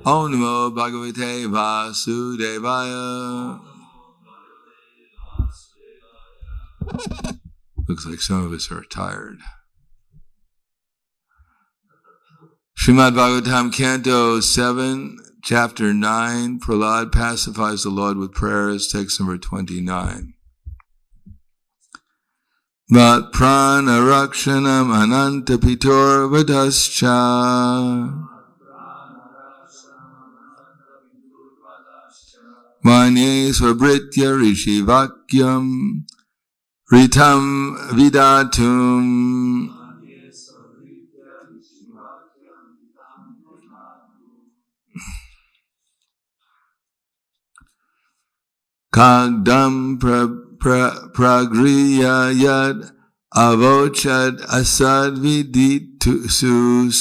Om Namo Bhagavate Vasudevaya. Looks like some of us are tired. Srimad Bhagavatam, Canto 7, Chapter 9, Prahlad pacifies the Lord with prayers, text number 29. Mat prana rakshanam ananta pitor vadascha manye svabritya rishi vakyam ritam vidatum kagdam pragriya yad avochad asad viditus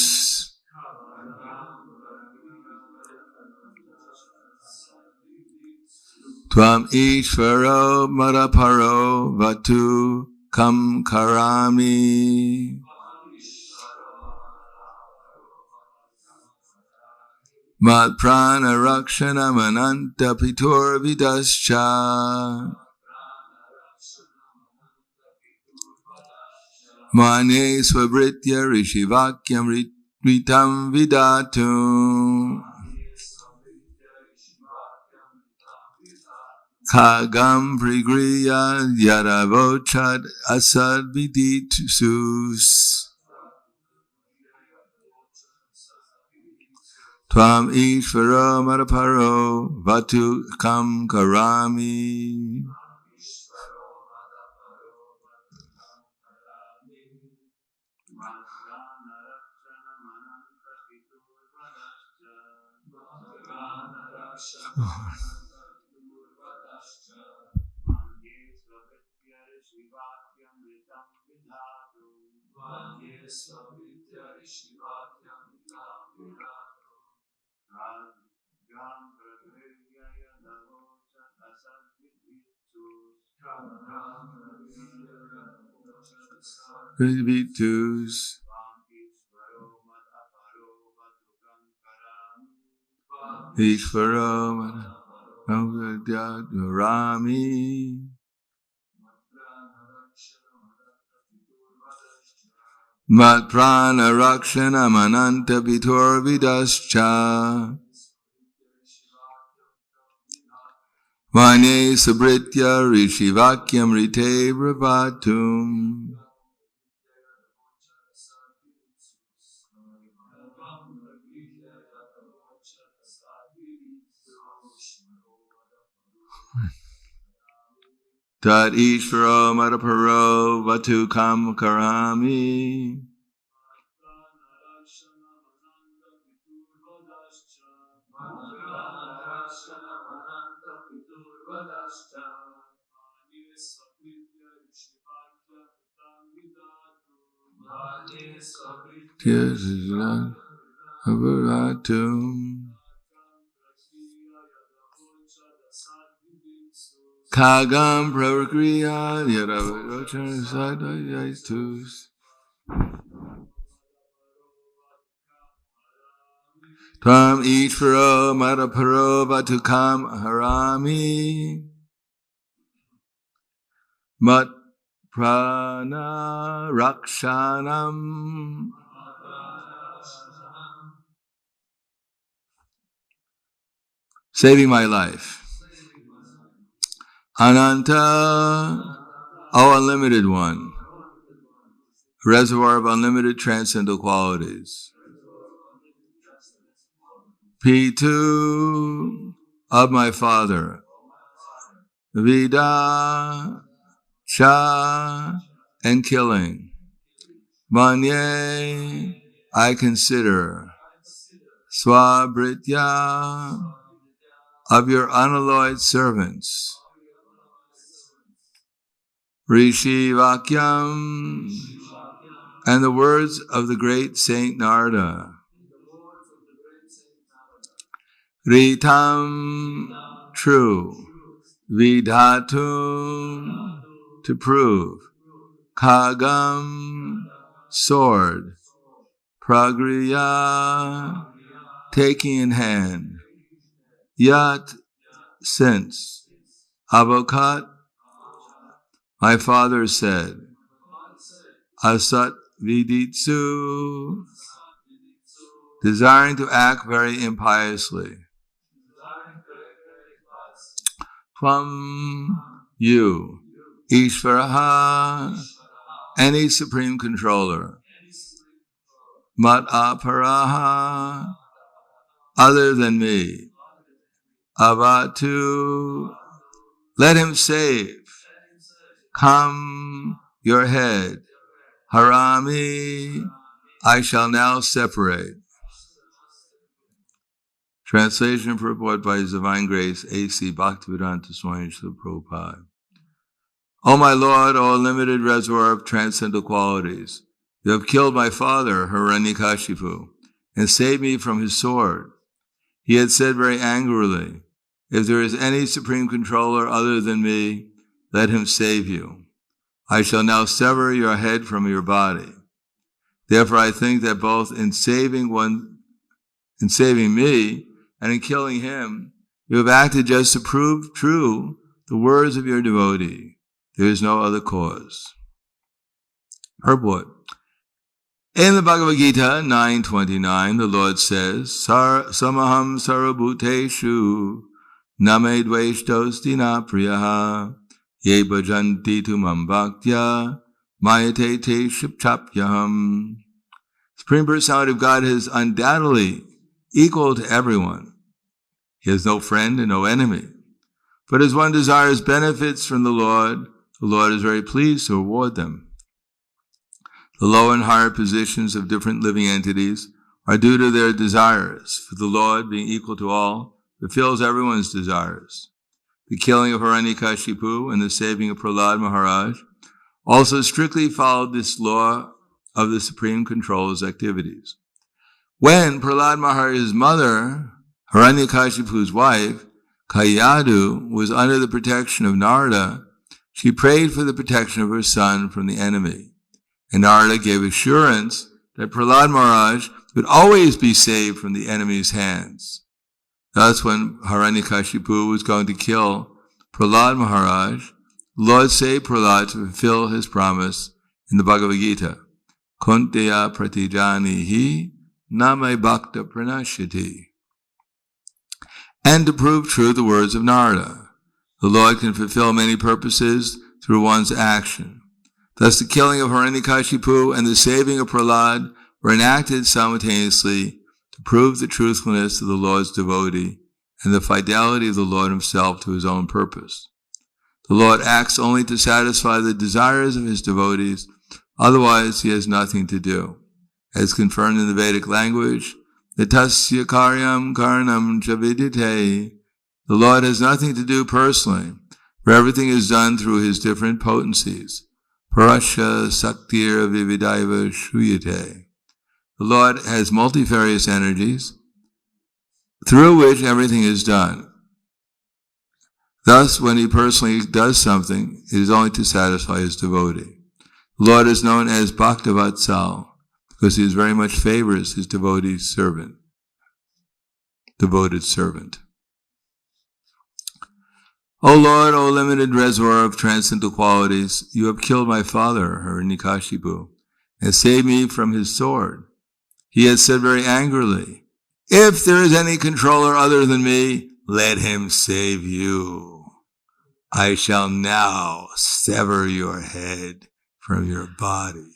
tvam ishvaro madaparo vatu kam karami mat prana rakshanam ananta pitur vidascha mane svabritya rishivakyam ritam vidatum kagam prigriya yadavochad asad viditus tvam ishvaro madaparo vatu kam karami viditus ishvaro madaparo mat prana rakshana mananta pitur vidascha mane sabritya rishivakyam rite bravatum Tat ishvaro madaparo vatu kam karami Kagam pravakriya yadavachan sadayaitus Tvam ishvaro madaparo vatukam harami mat prana rakshanam saving my life. Ananta, O unlimited one, reservoir of unlimited transcendental qualities. Pitu, of my father. Vida, cha, and killing. Manye, I consider. Swabritya, of your unalloyed servants. Rishi Vakyam, and the words of the great Saint Narada. Ritam, true. Vidhatum, to prove. Kagam, sword. Pragriya, taking in hand, yat, since, avokat, my father said, asat viditsu, desiring to act very impiously. From you, Ishvaraha, any supreme controller, mat aparaha, other than me, avatu, let him save, come your head, harami, I shall now separate. Translation and purport by His Divine Grace, A.C. Bhaktivedanta Swami Srila Prabhupada. O my Lord, O unlimited reservoir of transcendental qualities, you have killed my father, Hiranyakashipu, and saved me from his sword. He had said very angrily, if there is any supreme controller other than me, let him save you. I shall now sever your head from your body. Therefore I think that both in saving me, and in killing him, you have acted just to prove true the words of your devotee. There is no other cause. Purport. In the Bhagavad Gita 9:29, the Lord says, Samaham sarabhuteshu name dveshtosti na priyaha ye bhajanti tumam bhaktya mayate te shipchapyaham. Supreme Personality of God is undoubtedly equal to everyone. He has no friend and no enemy. But as one desires benefits from the Lord is very pleased to reward them. The lower and higher positions of different living entities are due to their desires, for the Lord, being equal to all, fulfills everyone's desires. The killing of Hiranyakashipu and the saving of Prahlad Maharaj also strictly followed this law of the Supreme Controller's activities. When Prahlad Maharaj's mother, Hiranyakashipu's wife, Kayadu, was under the protection of Narada, she prayed for the protection of her son from the enemy. And Narada gave assurance that Prahlad Maharaj would always be saved from the enemy's hands. Thus, when Hiranyakashipu was going to kill Prahlad Maharaj, the Lord saved Prahlad to fulfill his promise in the Bhagavad Gita. Kunteya pratijanihi name bhakta pranashyati. And to prove true the words of Narada, the Lord can fulfill many purposes through one's action. Thus the killing of Hiranyakashipu and the saving of Prahlad were enacted simultaneously to prove the truthfulness of the Lord's devotee and the fidelity of the Lord himself to his own purpose. The Lord acts only to satisfy the desires of his devotees, otherwise he has nothing to do. As confirmed in the Vedic language, Nitasya karyam karnam chavidite. The Lord has nothing to do personally, for everything is done through his different potencies. Parasya saktir vividaiva shruyate. The Lord has multifarious energies through which everything is done. Thus, when he personally does something, it is only to satisfy his devotee. The Lord is known as Bhaktavatsal, because he very much favors his devoted servant. O Lord, O limited reservoir of transcendental qualities, you have killed my father, Hiranyakashipu, and saved me from his sword. He has said very angrily, if there is any controller other than me, let him save you. I shall now sever your head from your body.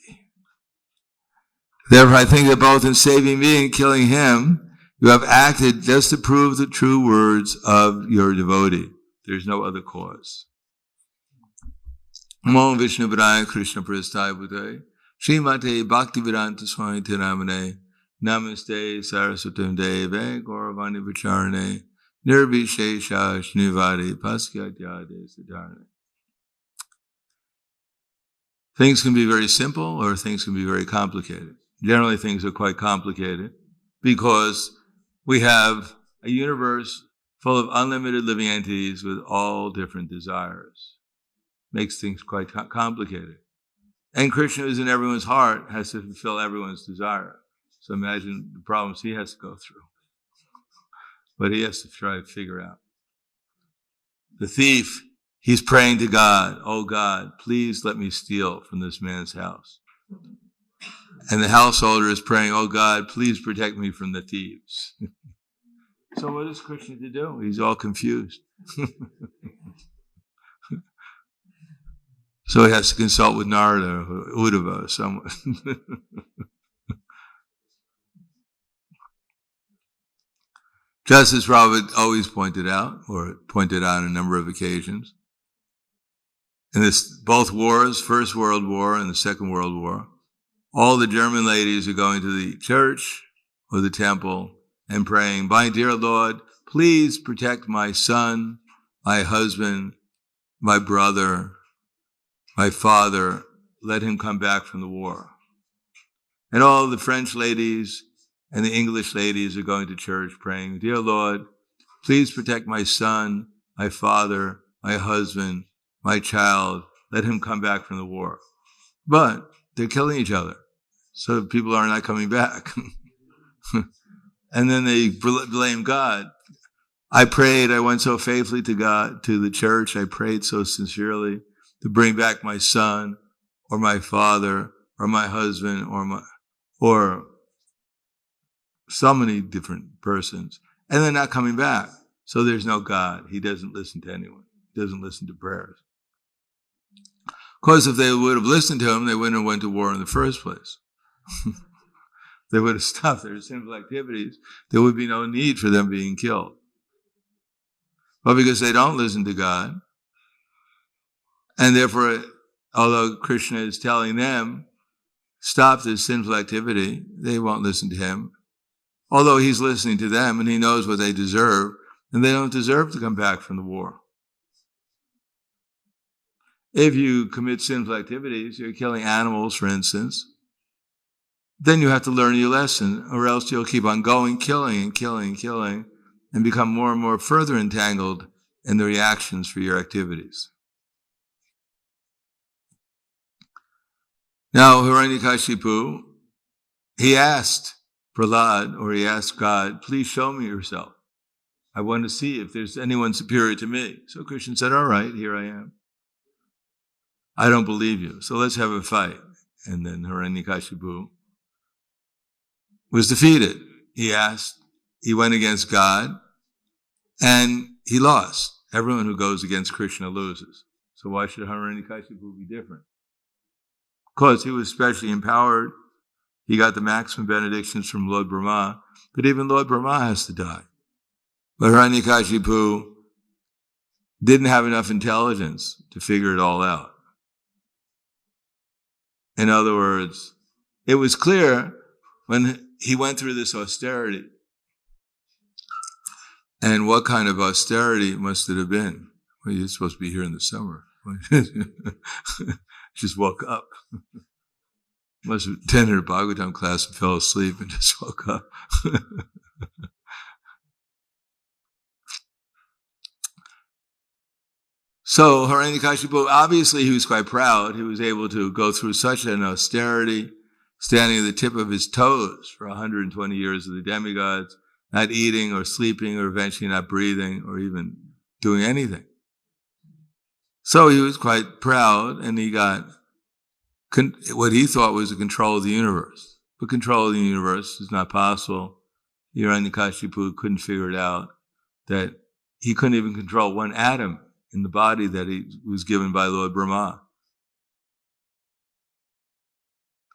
Therefore, I think that both in saving me and killing him, you have acted just to prove the true words of your devotee. There's no other cause. Namo Vishnu Padaya Krishna Prasthaya Bhutaya Srimate Bhaktivedanta Swami Tiramane Namaste Saraswatam Deve Gauravani Vacharane Nirvishesha Shnivadi Paskyatyade Siddharane. Things can be very simple or things can be very complicated. Generally, things are quite complicated because we have a universe full of unlimited living entities with all different desires. Makes things quite complicated. And Krishna is in everyone's heart, has to fulfill everyone's desire. So imagine the problems he has to go through. But he has to try to figure out. The thief, he's praying to God, "Oh God, please let me steal from this man's house." And the householder is praying, "Oh God, please protect me from the thieves." So what is Krishna to do? He's all confused. So he has to consult with Narada or Uddhava or someone. Just as Prabhupada always pointed out, or pointed out on a number of occasions, in both wars, First World War and the Second World War, all the German ladies are going to the church or the temple and praying, "My dear Lord, please protect my son, my husband, my brother, my father. Let him come back from the war." And all the French ladies and the English ladies are going to church praying, "Dear Lord, please protect my son, my father, my husband, my child. Let him come back from the war." But they're killing each other, so people are not coming back. And then they blame God. "I prayed, I went so faithfully to God, to the church. I prayed so sincerely to bring back my son or my father or my husband or so many different persons. And they're not coming back. So there's no God. He doesn't listen to anyone. He doesn't listen to prayers. Of course, if they would have listened to him, they wouldn't have went to war in the first place. They would have stopped their sinful activities. There would be no need for them being killed. But because they don't listen to God, and therefore, although Krishna is telling them, stop this sinful activity, they won't listen to him. Although he's listening to them and he knows what they deserve, and they don't deserve to come back from the war. If you commit sinful activities, you're killing animals, for instance, then you have to learn your lesson, or else you'll keep on going, killing and killing and killing, and become more and more further entangled in the reactions for your activities. Now, Hiranyakashipu, he asked Prahlad, or he asked God, "Please show me yourself. I want to see if there's anyone superior to me." So Krishna said, "All right, here I am. I don't believe you, so let's have a fight." And then Hiranyakashipu was defeated. He went against God, and he lost. Everyone who goes against Krishna loses. So why should Hiranyakashipu be different? Because he was specially empowered. He got the maximum benedictions from Lord Brahma, but even Lord Brahma has to die. But Hiranyakashipu didn't have enough intelligence to figure it all out. In other words, it was clear when he went through this austerity. And what kind of austerity must it have been? Well, you're supposed to be here in the summer. Just woke up. Must have attended a Bhagavatam class and fell asleep and just woke up. So Hiranyakashipu, obviously he was quite proud. He was able to go through such an austerity, standing at the tip of his toes for 120 years of the demigods, not eating or sleeping or eventually not breathing or even doing anything. So he was quite proud, and he got what he thought was the control of the universe. But control of the universe is not possible. Hiranyakashipu couldn't figure it out, that he couldn't even control one atom in the body that he was given by Lord Brahma.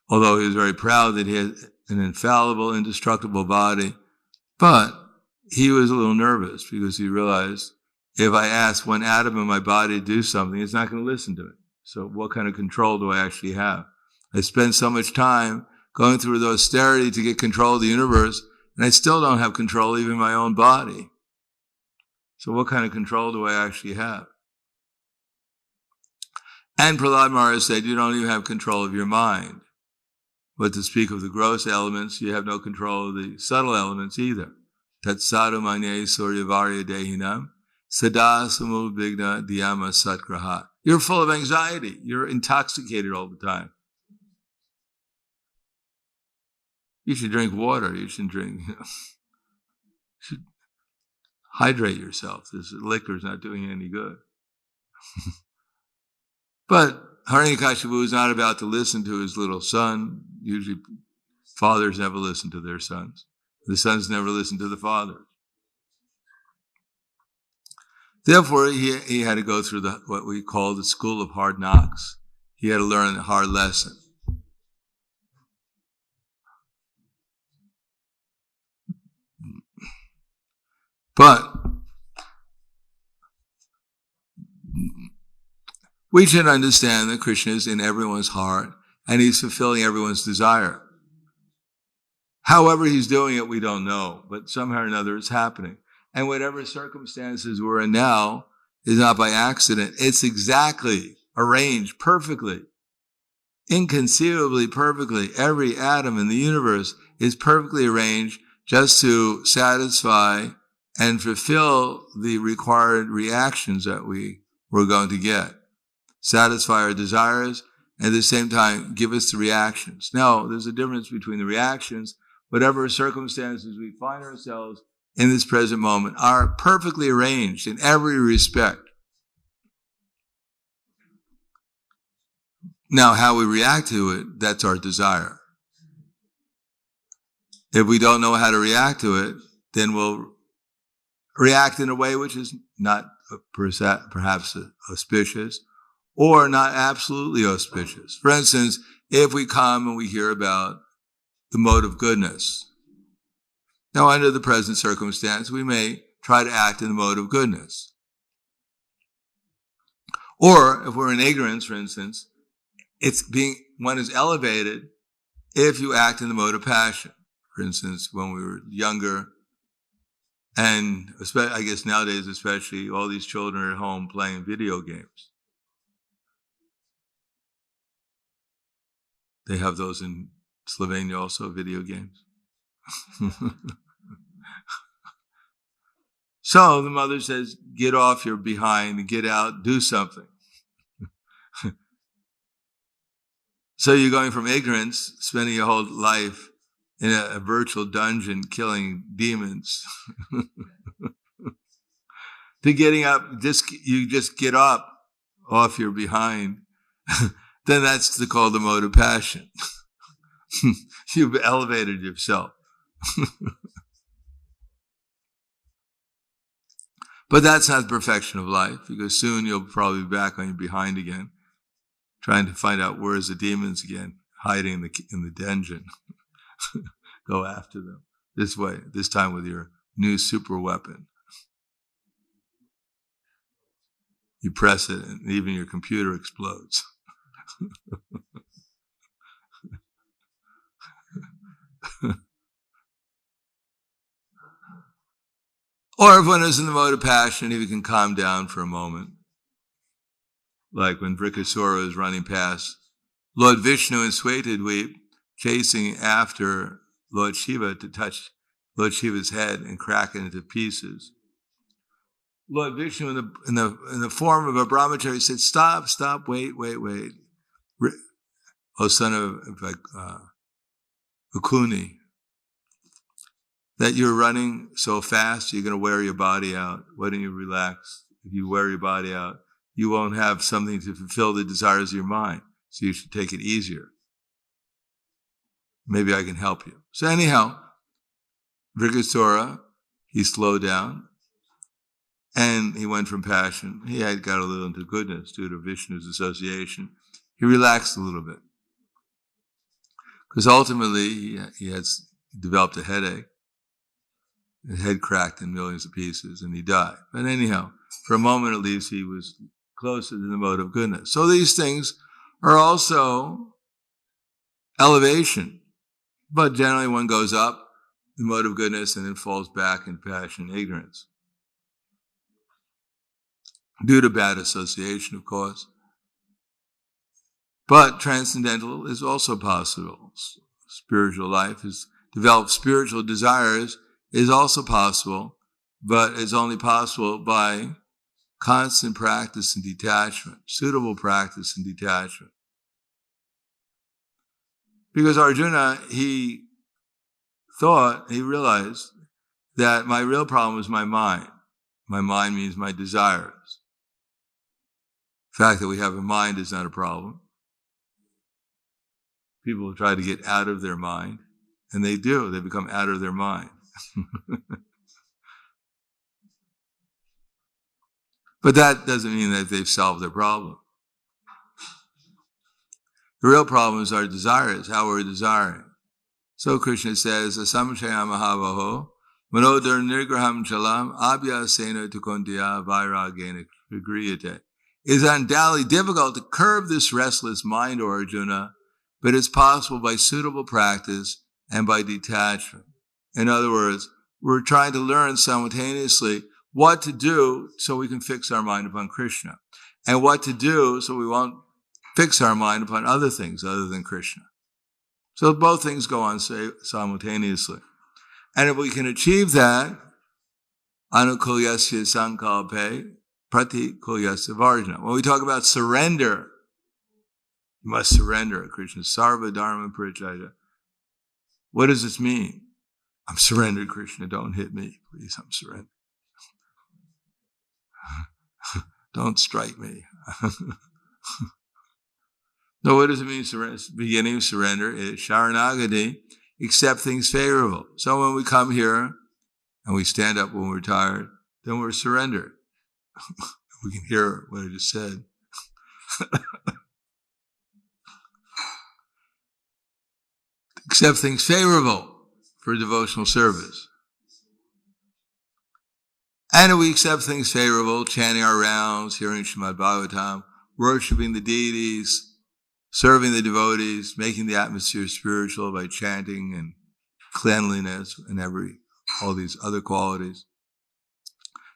Although he was very proud that he had an infallible, indestructible body, but he was a little nervous because he realized, if I ask one atom in my body to do something, it's not going to listen to me. So what kind of control do I actually have? I spend so much time going through the austerity to get control of the universe, and I still don't have control even of my own body. So what kind of control do I actually have? And Prahlad Maharaj said, you don't even have control of your mind. But to speak of the gross elements, you have no control of the subtle elements either. Tat sadhu manye suryavarya dehinam sada samubhigna dhyama satgraha. You're full of anxiety. You're intoxicated all the time. You should drink water. You should drink, hydrate yourself. This liquor is not doing you any good. But Hiranyakashipu is not about to listen to his little son. Usually fathers never listen to their sons. The sons never listen to the father. Therefore, he had to go through what we call the school of hard knocks. He had to learn a hard lesson. But we should understand that Krishna is in everyone's heart and he's fulfilling everyone's desire. However he's doing it, we don't know, but somehow or another it's happening. And whatever circumstances we're in now is not by accident. It's exactly arranged perfectly, inconceivably perfectly. Every atom in the universe is perfectly arranged just to satisfy and fulfill the required reactions that we're going to get. Satisfy our desires, and at the same time, give us the reactions. Now, there's a difference between the reactions. Whatever circumstances we find ourselves in this present moment are perfectly arranged in every respect. Now, how we react to it, that's our desire. If we don't know how to react to it, then we'll react in a way which is not perhaps auspicious or not absolutely auspicious. For instance, if we come and we hear about the mode of goodness, now under the present circumstance, we may try to act in the mode of goodness. Or if we're in ignorance, for instance, one is elevated if you act in the mode of passion. For instance, when we were younger, and I guess nowadays especially, all these children are at home playing video games. They have those in Slovenia also, video games. So the mother says, get off your behind and get out, do something. So you're going from ignorance, spending your whole life in a virtual dungeon killing demons, to getting up, you just get up off your behind. Then that's called the mode of passion. You've elevated yourself. But that's not the perfection of life, because soon you'll probably be back on your behind again, trying to find out where's the demons again, hiding in the dungeon. Go after them. This way, this time with your new super weapon. You press it and even your computer explodes. Or if one is in the mode of passion, if you can calm down for a moment. Like when Vrikasura was running past Lord Vishnu in Svetadweep, chasing after Lord Shiva to touch Lord Shiva's head and crack it into pieces. Lord Vishnu in the form of a brahmachari said, stop, wait. O son of Ukuni, that you're running so fast, you're going to wear your body out. Why don't you relax? If you wear your body out, you won't have something to fulfill the desires of your mind. So you should take it easier. Maybe I can help you. So anyhow, Vrikasura, he slowed down and he went from passion. He had got a little into goodness due to Vishnu's association. He relaxed a little bit. Because ultimately he had developed a headache. His head cracked in millions of pieces and he died. But anyhow, for a moment at least, he was closer to the mode of goodness. So these things are also elevation. But generally one goes up the mode of goodness and then falls back in passion and ignorance. Due to bad association, of course. But transcendental is also possible. Spiritual life is developed. Spiritual desires is also possible, but it's only possible by constant practice and detachment, suitable practice and detachment. Because Arjuna, he realized that my real problem was my mind. My mind means my desires. The fact that we have a mind is not a problem. People try to get out of their mind, and they do. They become out of their mind. But that doesn't mean that they've solved their problem. The real problem is our desires, how we're desiring. So Krishna says, Asamshaya Mahavaho, Manodar Nirgraham Chalam, Abhyasena Tukontiya Vairagena Griyate. It is undoubtedly difficult to curb this restless mind, O Arjuna, but it's possible by suitable practice and by detachment. In other words, we're trying to learn simultaneously what to do so we can fix our mind upon Krishna, and what to do so we won't fix our mind upon other things other than Krishna. So both things go on simultaneously. And if we can achieve that, anukulyasya sankalpe pratikulyasya varjana. When we talk about surrender, you must surrender. Krishna, sarva dharma parityaya. What does this mean? I'm surrendered, Krishna. Don't hit me, please. I'm surrendered. Don't strike me. No, what does it mean? Beginning of surrender is sharanagati, accept things favorable. So when we come here and we stand up when we're tired, then we're surrendered. We can hear what I just said. Accept things favorable for devotional service. And if we accept things favorable, chanting our rounds, hearing Srimad Bhagavatam, worshiping the deities, serving the devotees, making the atmosphere spiritual by chanting and cleanliness and all these other qualities.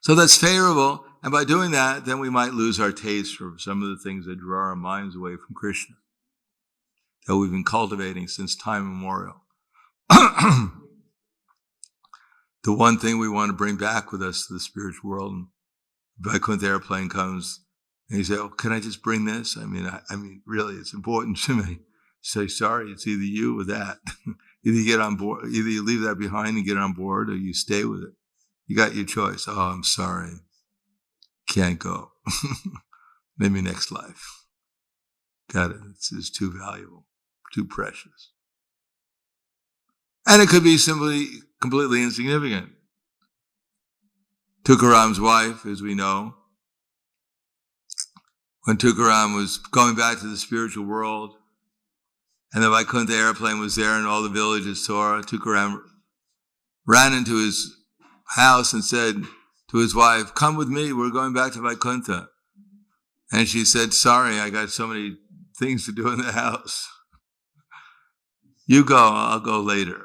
So that's favorable, and by doing that, then we might lose our taste for some of the things that draw our minds away from Krishna, that we've been cultivating since time immemorial. The one thing we want to bring back with us to the spiritual world, and Vaikuntha airplane comes, and you say, "Oh, can I just bring this?" I mean, really, it's important to me. Say, sorry, it's either you or that. Either you get on board, either you leave that behind and get on board, or you stay with it. You got your choice. Oh, I'm sorry, can't go. Maybe next life. Got it. It's too valuable, too precious. And it could be simply completely insignificant. Tukaram's wife, as we know, when Tukaram was going back to the spiritual world, and the Vaikuntha airplane was there and all the villages saw, Tukaram ran into his house and said to his wife, "Come with me, we're going back to Vaikuntha." And she said, "Sorry, I got so many things to do in the house. You go, I'll go later."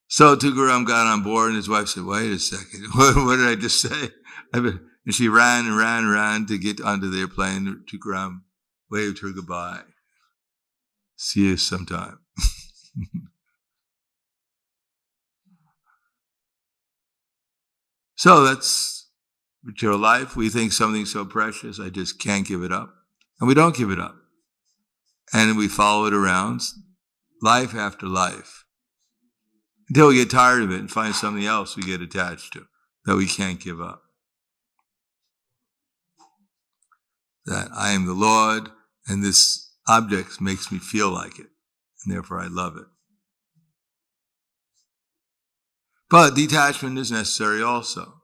So Tukaram got on board, and his wife said, "Wait a second, what did I just say?" And she ran to get onto the airplane. Tukaram waved her goodbye. See you sometime. So that's material life. We think something's so precious, I just can't give it up. And we don't give it up. And we follow it around, life after life, until we get tired of it and find something else we get attached to that we can't give up. That I am the Lord, and this object makes me feel like it, and therefore I love it. But detachment is necessary also.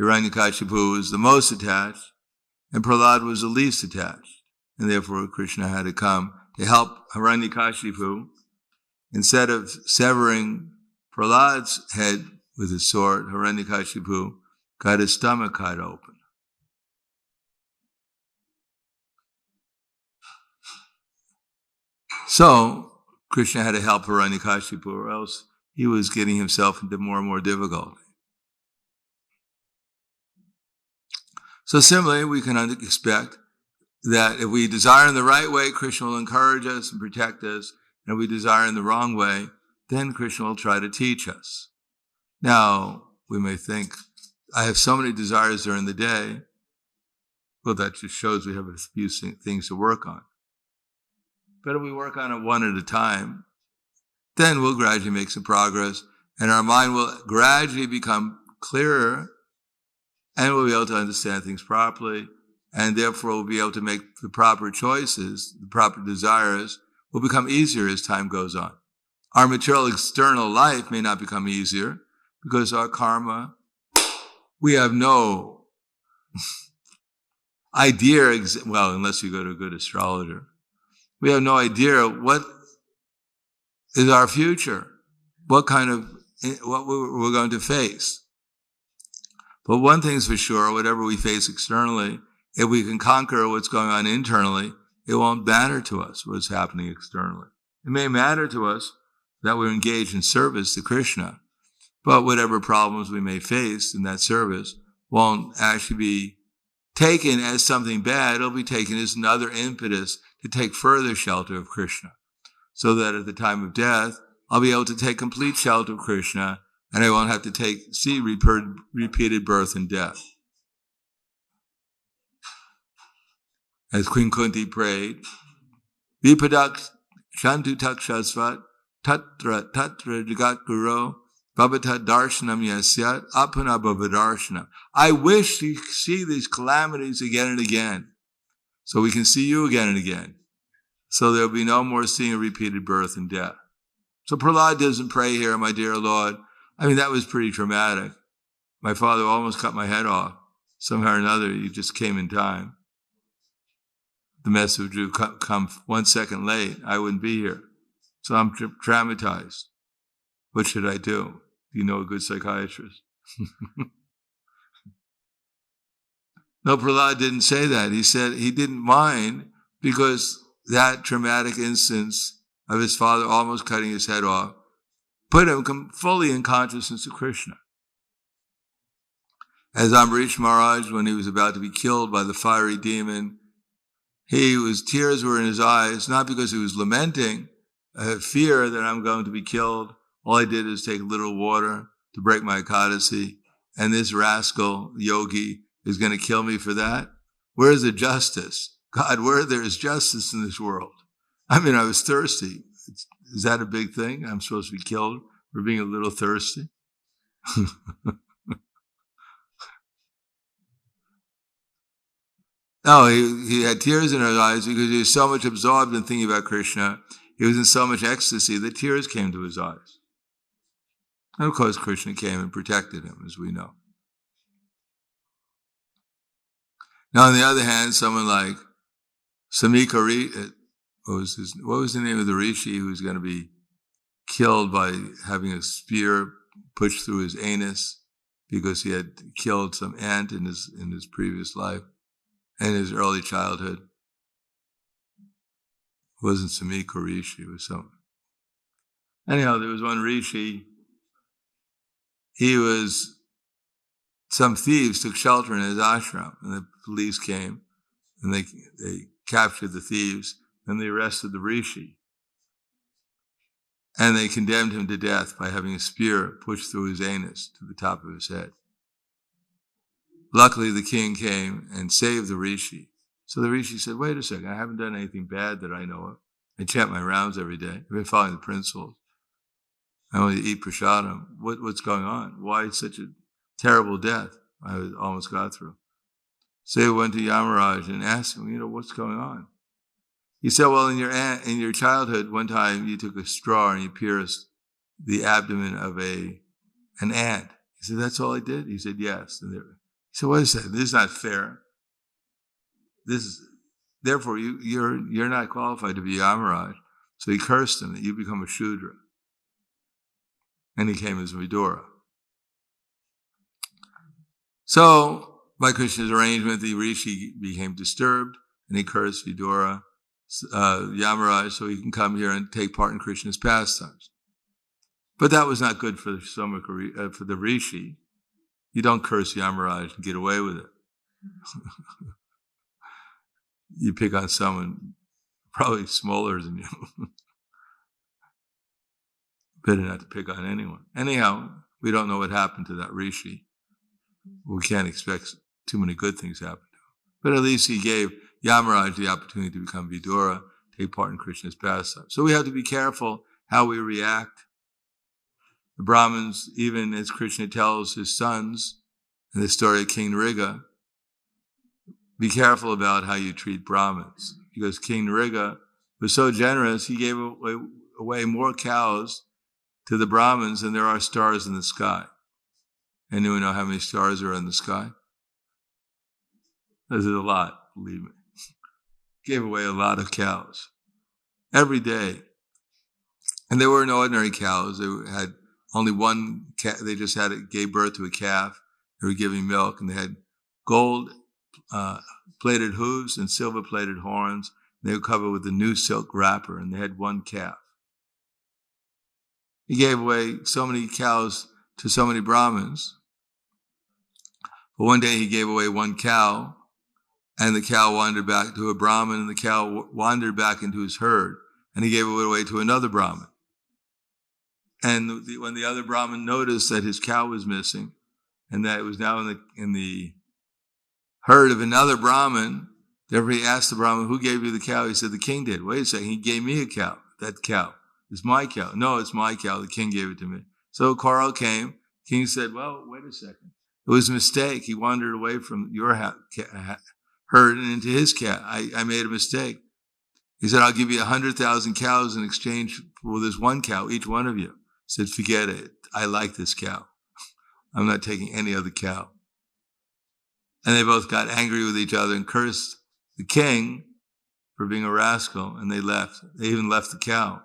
Hiranyakashipu was the most attached, and Prahlad was the least attached, and therefore Krishna had to come to help Hiranyakashipu. Instead of severing Prahlad's head with his sword, Hiranyakashipu got his stomach cut open. So Krishna had to help Hiranyakashipu, or else he was getting himself into more and more difficulty. So similarly, we can expect that if we desire in the right way, Krishna will encourage us and protect us. And if we desire in the wrong way, then Krishna will try to teach us. Now, we may think, I have so many desires during the day. Well, that just shows we have a few things to work on. But if we work on it one at a time, then we'll gradually make some progress, and our mind will gradually become clearer, and we'll be able to understand things properly, and therefore we'll be able to make the proper choices, the proper desires will become easier as time goes on. Our material external life may not become easier because our karma, we have no idea, well, unless you go to a good astrologer, we have no idea what is our future, what we're going to face. But one thing's for sure, whatever we face externally, if we can conquer what's going on internally, it won't matter to us what's happening externally. It may matter to us that we're engaged in service to Krishna, but whatever problems we may face in that service won't actually be taken as something bad. It'll be taken as another impetus to take further shelter of Krishna, so that at the time of death, I'll be able to take complete shelter of Krishna, and I won't have to see repeated birth and death. As Queen Kunti prayed, Vipadak Shantu Takshasvat Tatra Jagat Guru Bhavata Darshanam Yasyat Apana Bhavadarshana. I wish to see these calamities again and again, so we can see you again and again, so there'll be no more seeing a repeated birth and death. So Prahlad doesn't pray here, my dear Lord. I mean, that was pretty traumatic. My father almost cut my head off. Somehow or another, he just came in time. The message would come 1 second late, I wouldn't be here. So I'm traumatized. What should I do? Do you know a good psychiatrist? No, Prahlad didn't say that. He said he didn't mind because that traumatic instance of his father almost cutting his head off put him fully in consciousness of Krishna. As Amrish Maharaj, when he was about to be killed by the fiery demon, tears were in his eyes, not because he was lamenting fear that I'm going to be killed. All I did is take a little water to break my Ekadasi, and this rascal yogi is going to kill me for that? Where's the justice? God, where there is justice in this world? I mean, I was thirsty. Is that a big thing? I'm supposed to be killed for being a little thirsty? No, he had tears in his eyes because he was so much absorbed in thinking about Krishna. He was in so much ecstasy that tears came to his eyes. And of course, Krishna came and protected him, as we know. Now, on the other hand, someone like Samika, what was the name of the rishi who was going to be killed by having a spear pushed through his anus because he had killed some ant in his previous life, in his early childhood. It wasn't Samika Rishi, it was someone. Anyhow, there was one rishi. Some thieves took shelter in his ashram, and the police came, and they captured the thieves, and they arrested the rishi. And they condemned him to death by having a spear pushed through his anus to the top of his head. Luckily, the king came and saved the rishi. So the rishi said, wait a second, I haven't done anything bad that I know of. I chant my rounds every day. I've been following the principles. I only eat prasadam. What's going on? Why such a terrible death I almost got through? So he went to Yamaraj and asked him, what's going on? He said, well, in your childhood, one time you took a straw and you pierced the abdomen of an ant. He said, that's all I did? He said, yes. And he said, what is that? This is not fair. Therefore, you're not qualified to be Yamaraj. So he cursed him that you become a Shudra. And he came as Vidura. So, by Krishna's arrangement, the rishi became disturbed, and he cursed Vidura, Yamaraj, so he can come here and take part in Krishna's pastimes. But that was not good for the rishi. You don't curse Yamaraj and get away with it. You pick on someone probably smaller than you. Better not to pick on anyone. Anyhow, we don't know what happened to that rishi. We can't expect too many good things to happen to him. But at least he gave Yamaraj the opportunity to become Vidura, take part in Krishna's pastime. So we have to be careful how we react The Brahmins, even as Krishna tells his sons in the story of King Nriga, be careful about how you treat Brahmins. Because King Nriga was so generous, he gave away more cows to the Brahmins than there are stars in the sky. Anyone know how many stars are in the sky? This is a lot, believe me. Gave away a lot of cows every day. And they weren't ordinary cows. They had only one cat. They just gave birth to a calf. They were giving milk, and they had gold plated hooves and silver plated horns. They were covered with a new silk wrapper, and they had one calf. He gave away so many cows to so many Brahmins. But one day he gave away one cow, and the cow wandered back to a Brahmin, and the cow wandered back into his herd, and he gave it away to another Brahmin. And when the other Brahmin noticed that his cow was missing, and that it was now in the herd of another Brahmin, therefore he asked the Brahmin, "Who gave you the cow?" He said, "The king did." "Wait a second, he gave me a cow. That cow is my cow." "No, it's my cow. The king gave it to me." So a quarrel came. King said, "Well, wait a second. It was a mistake. He wandered away from your herd and into his cow. I made a mistake." He said, "I'll give you 100,000 cows in exchange for this one cow, each one of you." He said, "Forget it. I like this cow. I'm not taking any other cow." And they both got angry with each other and cursed the king for being a rascal, and they left. They even left the cow.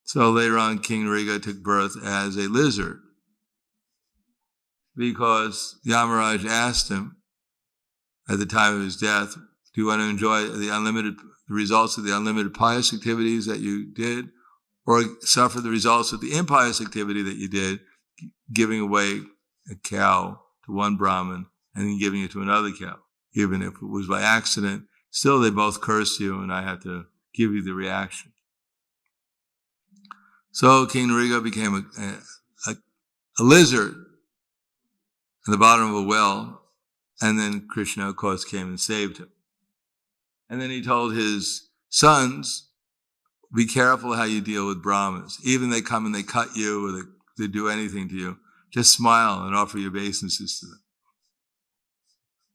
So later on, King Nriga took birth as a lizard because Yamaraj asked him at the time of his death, "Do you want to enjoy the results of the unlimited pious activities that you did, or suffer the results of the impious activity that you did, giving away a cow to one Brahmin and then giving it to another cow? Even if it was by accident, still they both curse you, and I have to give you the reaction." So King Nriga became a lizard in the bottom of a well, and then Krishna, of course, came and saved him. And then he told his sons, be careful how you deal with Brahmins. Even they come and they cut you or they do anything to you, just smile and offer your obeisances to them.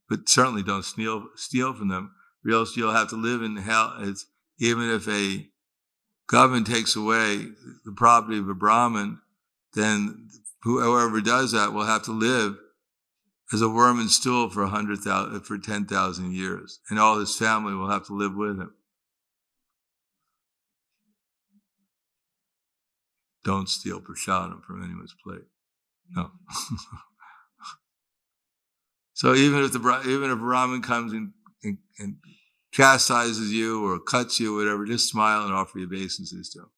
But certainly don't steal from them, or else you'll have to live in hell. Even if a government takes away the property of a Brahmin, then whoever does that will have to live as a worm in stool for 10,000 years, and all his family will have to live with him. Don't steal prasadam from anyone's plate. No. So even if a Brahmin comes and chastises you or cuts you or whatever, just smile and offer your obeisances to him.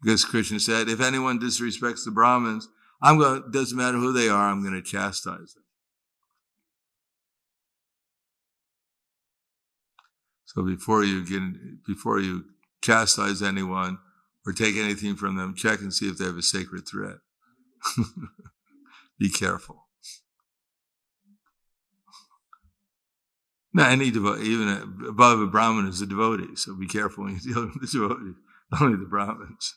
Because Krishna said, if anyone disrespects the Brahmins, doesn't matter who they are, I'm going to chastise them. So before you chastise anyone or take anything from them, check and see if they have a sacred thread. Be careful. Now, any devotee, even above a Brahmin, is a devotee, so be careful when you deal with the devotees, only the Brahmins.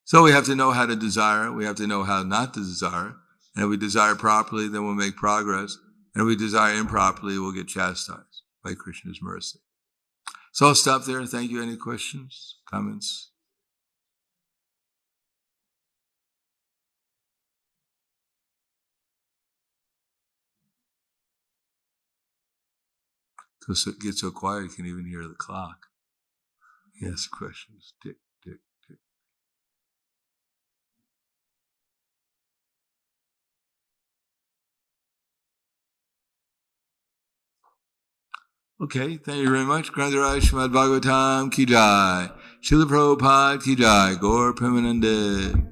So we have to know how to desire, we have to know how not to desire. And if we desire properly, then we'll make progress. And if we desire improperly, we'll get chastised by Krishna's mercy. So I'll stop there. Thank you. Any questions, comments? Because it gets so quiet, you can even hear the clock. Yes, questions. Tick, tick, tick. Okay, thank you very much. Grantaraj Srimad Bhagavatam ki jai. Srila Prabhupada ki jai. Gaur Premanande.